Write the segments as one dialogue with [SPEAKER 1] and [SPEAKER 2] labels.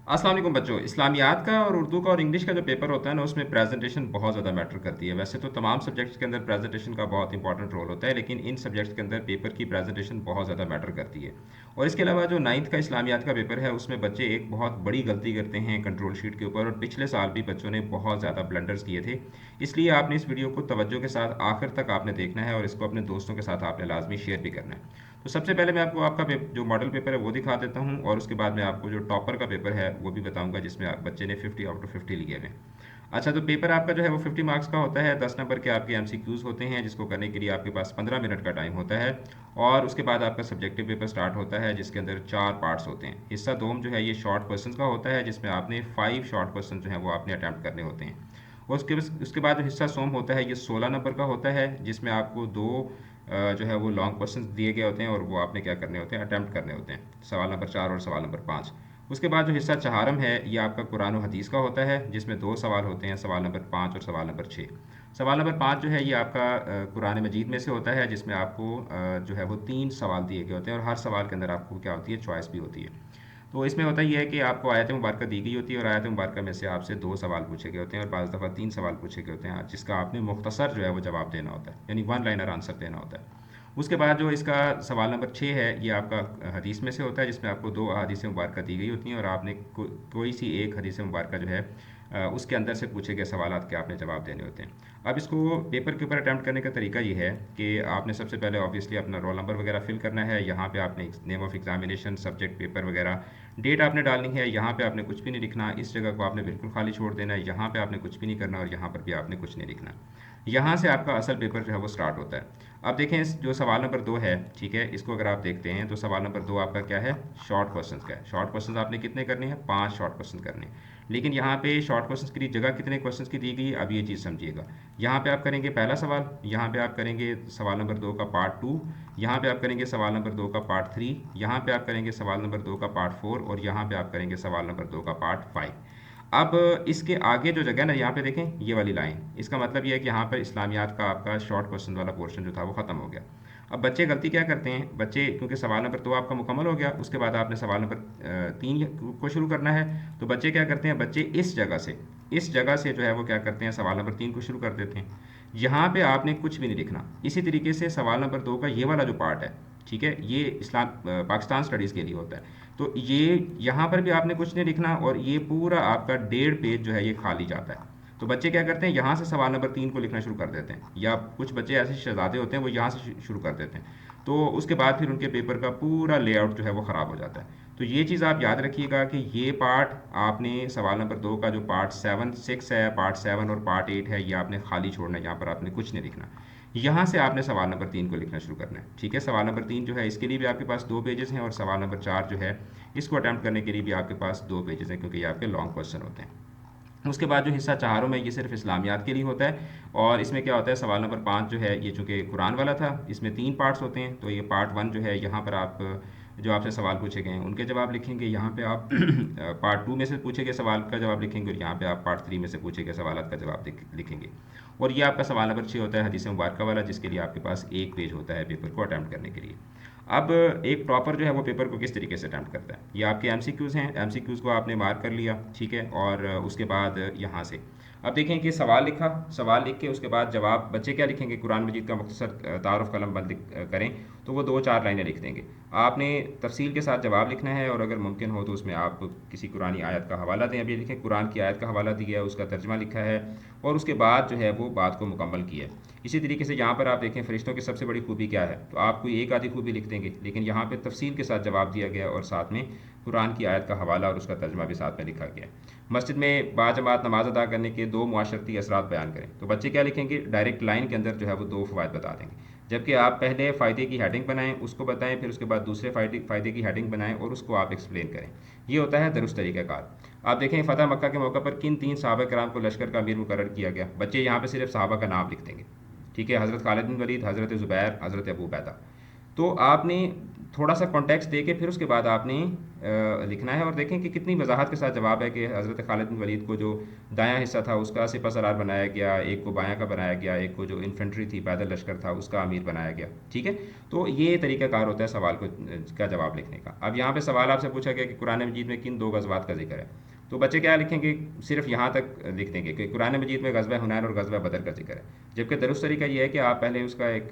[SPEAKER 1] अस्सलाम वालेकुम बच्चों। इस्लामियात का और उर्दू का और इंग्लिश का जो पेपर होता है ना, उसमें प्रेजेंटेशन बहुत ज़्यादा मैटर करती है। वैसे तो तमाम सब्जेक्ट्स के अंदर प्रेजेंटेशन का बहुत इंपॉर्टेंट रोल होता है, लेकिन इन सब्जेक्ट्स के अंदर पेपर की प्रेजेंटेशन बहुत ज़्यादा मैटर करती है। और इसके अलावा जो नाइन्थ का इस्लामियात का पेपर है, उसमें बच्चे एक बहुत बड़ी गलती करते हैं कंट्रोल शीट के ऊपर, और पिछले साल भी बच्चों ने बहुत ज़्यादा ब्लंडर्स किए थे। इसलिए आपने इस वीडियो को तवज्जो के साथ आखिर तक आपने देखना है, और इसको अपने दोस्तों के साथ आपने लाजमी शेयर भी करना है। तो सबसे पहले मैं आपको आपका जो मॉडल पेपर है वो दिखा देता हूँ, और उसके बाद मैं आपको जो टॉपर का पेपर है वो भी बताऊंगा, जिसमें बच्चे ने 50 आउट ऑफ 50 लिए हुए हैं। अच्छा, तो पेपर आपका जो है वो 50 मार्क्स का होता है। 10 नंबर के आपके एमसीक्यूज होते हैं, जिसको करने के लिए आपके पास 15 मिनट का टाइम होता है। और उसके बाद आपका सब्जेक्टिव पेपर स्टार्ट होता है, जिसके अंदर 4 पार्ट्स होते हैं। हिस्सा दोम जो है ये शॉर्ट क्वेश्चन का होता है, जिसमें आपने 5 शॉर्ट क्वेश्चन जो है वो आपने अटैम्प्ट करने होते हैं। और उसके बाद जो हिस्सा सोम होता है ये 16 नंबर का होता है, जिसमें आपको दो जो है वो लॉन्ग क्वेश्चन दिए गए होते हैं, और वो आपने क्या करने होते हैं, अटैम्प्ट करने होते हैं। सवाल नंबर 4 और सवाल नंबर 5। उसके बाद जो हिस्सा चहारम है ये आपका कुरान और हदीस का होता है, जिसमें 2 सवाल होते हैं, सवाल नंबर 5 और सवाल नंबर 6। सवाल नंबर 5 जो है ये आपका कुरान मजीद में से होता है, जिसमें आपको जो है वो 3 सवाल दिए गए होते हैं, और हर सवाल के अंदर आपको क्या होती है, चॉइस भी होती है। तो इसमें होता ही है कि आपको आयत मुबारक दी गई होती है, और आयत मुबारक में से आपसे 2 सवाल पूछे गए होते हैं, और बाज़ दफ़ा 3 सवाल पूछे गए होते हैं, जिसका आपने मुख्तसर जो है वो जवाब देना होता है, यानी वन लाइनर आंसर देना होता है। उसके बाद जो इसका सवाल नंबर 6 है ये आपका हदीस में से होता है, जिसमें आपको 2 हदीस मुबारक दी गई होती हैं, और आपने कोई सी एक हदीस मुबारक जो है उसके अंदर से पूछे गए सवाल के आपने जवाब देने होते हैं। अब इसको पेपर के ऊपर अटैम्प्ट करने का तरीका ये है कि आपने सबसे पहले ऑब्वियसली अपना रोल नंबर वगैरह फिल करना है। यहाँ पे आपने name of examination, subject, paper वगैरह, डेट आपने डालनी है। यहाँ पे आपने कुछ भी नहीं लिखना, इस जगह को आपने बिल्कुल खाली छोड़ देना है। यहाँ पे आपने कुछ भी नहीं करना, और यहाँ पर भी आपने कुछ नहीं लिखना। यहाँ से आपका असल पेपर जो है वो स्टार्ट होता है। अब देखें, जो सवाल नंबर 2 है, ठीक है, इसको अगर आप देखते हैं तो सवाल नंबर 2 आपका क्या है, शॉर्ट क्वेश्चंस का है। शॉर्ट क्वेश्चंस आपने कितने करने हैं, 5 शॉर्ट क्वेश्चन करने हैं। लेकिन यहाँ पे शॉर्ट क्वेश्चंस की जगह कितने क्वेश्चंस की दी गई है, अब ये चीज़ समझिएगा। यहाँ पे आप करेंगे पहला सवाल, यहाँ पे आप करेंगे सवाल नंबर 2 का पार्ट 2, यहाँ पे आप करेंगे सवाल नंबर 2 का पार्ट 3, यहाँ पे आप करेंगे सवाल नंबर 2 का पार्ट 4, और यहाँ पे आप करेंगे सवाल नंबर 2 का पार्ट 5। अब इसके आगे जो जगह है ना, यहाँ पे देखें ये वाली लाइन, इसका मतलब ये है कि यहाँ पर इस्लामियात का आपका शॉर्ट क्वेश्चन वाला पोर्शन जो था वो ख़त्म हो गया। अब बच्चे गलती क्या करते हैं, बच्चे क्योंकि सवाल नंबर 2 आपका मुकम्मल हो गया, उसके बाद आपने सवाल नंबर 3 को शुरू करना है। तो बच्चे क्या करते हैं, बच्चे इस जगह से जो है वो क्या करते हैं, सवाल नंबर 3 को शुरू कर देते हैं। यहाँ पे आपने कुछ भी नहीं लिखना। इसी तरीके से सवाल नंबर 2 का ये वाला जो पार्ट है, ठीक है, ये पाकिस्तान स्टडीज़ के लिए होता है। तो ये यहाँ पर भी आपने कुछ नहीं लिखना, और ये पूरा आपका 1.5 पेज जो है ये खाली जाता है। तो बच्चे क्या करते हैं, यहाँ से सवाल नंबर 3 को लिखना शुरू कर देते हैं, या कुछ बच्चे ऐसे शहजादे होते हैं वो यहाँ से शुरू कर देते हैं। तो उसके बाद फिर उनके पेपर का पूरा लेआउट जो है वो ख़राब हो जाता है। तो ये चीज़ आप याद रखिएगा कि ये पार्ट आपने सवाल नंबर 2 का जो पार्ट 7 6 है, पार्ट 7 और पार्ट 8 है, ये आपने खाली छोड़ना है, यहाँ पर आपने कुछ नहीं लिखना। यहाँ से आपने सवाल नंबर 3 को लिखना शुरू करना है, ठीक है। सवाल नंबर 3 जो है इसके लिए भी आपके पास 2 पेजेस हैं, और सवाल नंबर 4 जो है इसको अटैम्प्ट करने के लिए भी आपके पास 2 पेजेस हैं, क्योंकि ये आपके लॉन्ग क्वेश्चन होते हैं। उसके बाद जो हिस्सा चारों में ये सिर्फ इस्लामियात के लिए होता है, और इसमें क्या होता है, सवाल नंबर 5 जो है ये चूँकि कुरान वाला था, इसमें 3 पार्ट्स होते हैं। तो ये पार्ट 1 जो है, यहाँ पर आप जो आपसे सवाल पूछे गए हैं उनके जवाब लिखेंगे, यहाँ पे आप पार्ट 2 में से पूछे गए सवाल का जवाब लिखेंगे, और यहाँ पे आप पार्ट 3 में से पूछे गए सवाल का जवाब लिखेंगे। और ये आपका सवाल नंबर 6 होता है, हदीस मुबारक वाला, जिसके लिए आपके पास 1 पेज होता है पेपर को अटैम्प्ट करने के लिए। अब एक प्रॉपर जो है वो पेपर को किस तरीके से अटैम्प्ट करता है, ये आपके एमसीक्यूज़ हैं। एमसीक्यूज़ को आपने मार्क कर लिया, ठीक है, और उसके बाद यहाँ से अब देखें कि सवाल लिखा, सवाल लिख के उसके बाद जवाब बच्चे क्या लिखेंगे, कुरान मजीद का मुख्तसर तारुफ कलम बंद करें, तो वो 2 4 लाइनें लिख देंगे। आपने तफसील के साथ जवाब लिखना है, और अगर मुमकिन हो तो उसमें आप किसी कुरानी आयत का हवाला दें। अभी लिखें कुरान की आयत का हवाला दिया है, उसका तर्जमा लिखा है, और उसके बाद जो है वो बात को मुकम्मल किया है। इसी तरीके से यहाँ पर आप देखें फरिश्तों की सबसे बड़ी खूबी क्या है, तो आप कोई एक आधी खूबी लिख देंगे, लेकिन यहाँ पे तफसील के साथ जवाब दिया गया, और साथ में कुरान की आयत का हवाला और उसका तर्जमा भी साथ में लिखा गया। मस्जिद में बाजमात नमाज अदा करने के 2 मुआशरती असरात बयान करें, तो बच्चे क्या लिखेंगे, डायरेक्ट लाइन के अंदर जो है वो 2 फ़वाइद बता देंगे। जबकि आप पहले फ़ायदे की हेडिंग बनाएं, उसको बताएं, फिर उसके बाद दूसरे फ़ायदे की हेडिंग बनाएं, और उसको आप एक्सप्लेन करें। ये होता है दुरुस्त तरीक़ाकार। आप देखें फ़तह मक्का के मौके पर किन 3 सहाबा कराम को लश्कर का अमीर मुकर्रर किया गया, बच्चे यहाँ पर सिर्फ सहाबा का नाम लिख देंगे, ठीक है, हज़रत खालिद बिन वलीद, हज़रत ज़ुबैर, हज़रत अबू बैदा। तो आपने थोड़ा सा कॉन्टेक्स्ट दे के फिर उसके बाद आपने लिखना है। और देखें कि कितनी वजाहत के साथ जवाब है कि हज़रत खालिद बिन वलीद को जो दायां हिस्सा था उसका सिपह सलार बनाया गया, एक को बायां का बनाया गया, एक को जो इन्फेंट्री थी पैदल लश्कर था उसका अमीर बनाया गया। ठीक है, तो ये तरीक़ाकार होता है सवाल को का जवाब लिखने का। अब यहाँ पे सवाल आपसे पूछा गया कि कुरान मजीद में किन दो गज़वात का जिक्र है, तो बच्चे क्या लिखेंगे, सिर्फ यहाँ तक लिख देंगे कि कुरान मजीद में गज़वा हुनैन और गज़वा बदर का जिक्र है। जबकि दुरुस्त तरीका ये है कि आप पहले उसका एक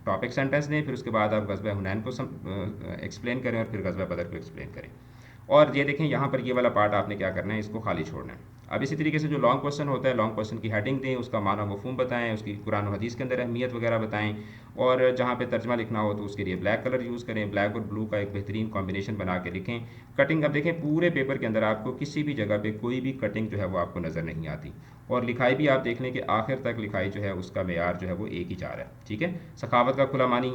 [SPEAKER 1] टॉपिक सेंटेंस दें, फिर उसके बाद आप गज़वा हुनैन को एक्सप्लेन करें और फिर गज़वा बदर को एक्सप्लेन करें। और ये देखें यहाँ पर ये वाला पार्ट आपने क्या करना है, इसको खाली छोड़ना है। अब इसी तरीके से जो लॉन्ग क्वेश्चन होता है, लॉन्ग क्वेश्चन की हेडिंग दें, उसका माना मफहूम बताएं, उसकी कुरान और हदीस के अंदर अहमियत वगैरह बताएं। और जहाँ पे तर्जमा लिखना हो तो उसके लिए ब्लैक कलर यूज़ करें, ब्लैक और ब्लू का एक बेहतरीन कॉम्बिनेशन बना के लिखें। कटिंग, अब देखें पूरे पेपर के अंदर आपको किसी भी जगह पे कोई भी कटिंग जो है वो आपको नज़र नहीं आती। और लिखाई भी आप देख लें कि आखिर तक लिखाई जो है उसका मेयार जो है वो एक ही चार है। ठीक है, सखावत का खुला मानी,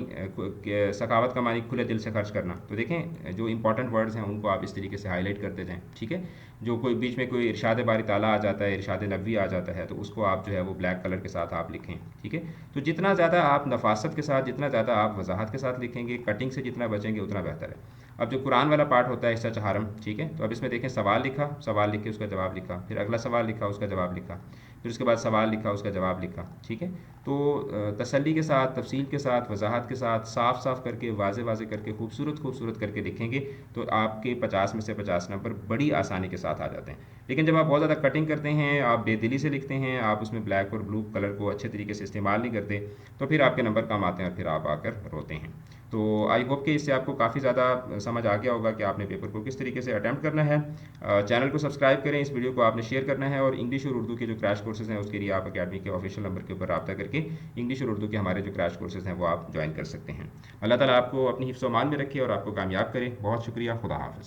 [SPEAKER 1] सखावत का मानी खुले दिल से खर्च करना। तो देखें जो इंपॉर्टेंट वर्ड्स हैं उनको आप इस तरीके से हाईलाइट करते जाएँ। ठीक है, जो कोई बीच में कोई इरशाद बारी ताला आ जाता है, इरशाद नबवी आ जाता है, तो उसको आप जो है वो ब्लैक कलर के साथ आप लिखें। ठीक है, तो जितना ज़्यादा आप नफासत के साथ, जितना ज़्यादा आप वजाहत के साथ लिखेंगे, कटिंग से जितना बचेंगे उतना बेहतर है। अब जो कुरान वाला पार्ट होता है हिस्सा चहारम, ठीक है, तो अब इसमें देखें सवाल लिखा, सवाल लिख के उसका जवाब लिखा, फिर अगला सवाल लिखा, उसका जवाब लिखा, फिर उसके बाद सवाल लिखा, उसका जवाब लिखा। ठीक है, तो तसल्ली के साथ, तफसील के साथ, वजाहत के साथ, साफ साफ करके, वाजे वाजे करके, खूबसूरत खूबसूरत करके लिखेंगे तो आपके 50 में से 50 नंबर बड़ी आसानी के साथ आ जाते हैं। लेकिन जब आप बहुत ज़्यादा कटिंग करते हैं, आप बेदिली से लिखते हैं, आप उसमें ब्लैक और ब्लू कलर को अच्छे तरीके से इस्तेमाल नहीं करते, तो फिर आपके नंबर कम आते हैं और फिर आप आकर रोते हैं। तो आई होप कि इससे आपको काफ़ी ज़्यादा समझ आ गया होगा कि आपने पेपर को किस तरीके से अटैम्प्ट करना है। चैनल को सब्सक्राइब करें, इस वीडियो को आपने शेयर करना है, और इंग्लिश और उर्दू के जो क्रैश कोर्सेज हैं उसके लिए आप अकेडमी के ऑफिशियल नंबर के ऊपर रब्ता करके इंग्लिश और उर्दू के हमारे जो क्रैश कोर्सेज हैं वो आप ज्वाइन कर सकते हैं। अल्लाह ताला आपको अपनी हिफ्ज़-ओ-मान में रखे और आपको कामयाब करे। बहुत शुक्रिया, खुदा हाफ़िज़।